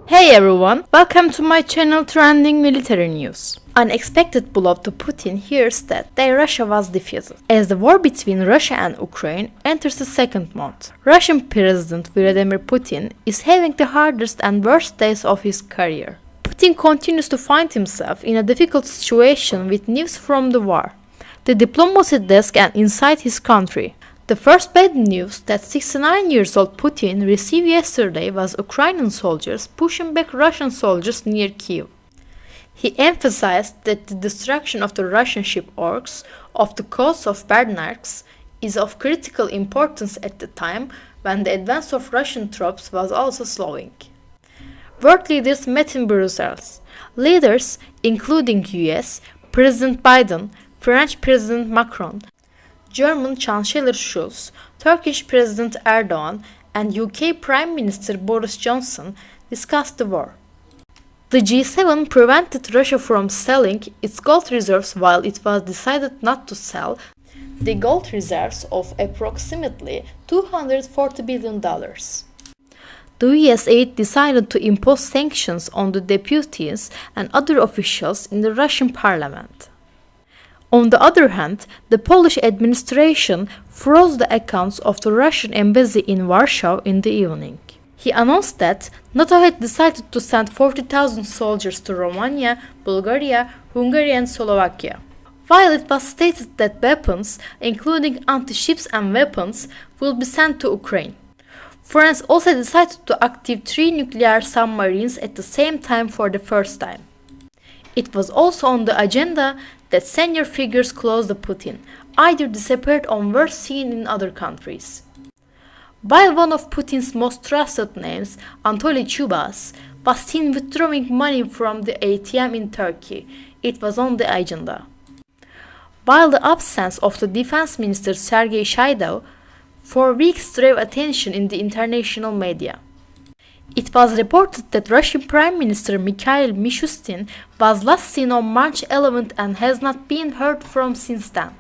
Hey everyone, welcome to my channel Trending Military News. Unexpected blow to Putin hears that Russia was defeated. As the war between Russia and Ukraine enters the second month, Russian President Vladimir Putin is having the hardest and worst days of his career. Putin continues to find himself in a difficult situation with news from the war, the diplomacy desk and inside his country. The first bad news that 69-year-old Putin received yesterday was Ukrainian soldiers pushing back Russian soldiers near Kyiv. He emphasized that the destruction of the Russian ship orcs off the coast of Bernarks is of critical importance at the time when the advance of Russian troops was also slowing. World leaders met in Brussels. Leaders including US, President Biden, French President Macron, German Chancellor Scholz, Turkish President Erdogan, and UK Prime Minister Boris Johnson discussed the war. The G7 prevented Russia from selling its gold reserves while it was decided not to sell the gold reserves of approximately $240 billion. The US aide decided to impose sanctions on the deputies and other officials in the Russian parliament. On the other hand, the Polish administration froze the accounts of the Russian embassy in Warsaw in the evening. He announced that NATO had decided to send 40,000 soldiers to Romania, Bulgaria, Hungary and Slovakia, while it was stated that weapons, including anti-ships and weapons, will be sent to Ukraine. France also decided to activate 3 nuclear submarines at the same time for the first time. It was also on the agenda that senior figures close to Putin either disappeared or were seen in other countries. While one of Putin's most trusted names, Anatoly Chubas, was seen withdrawing money from the ATM in Turkey, it was on the agenda. While the absence of the defense minister Sergei Shoigu for weeks drew attention in the international media. It was reported that Russian Prime Minister Mikhail Mishustin was last seen on March 11th and has not been heard from since then.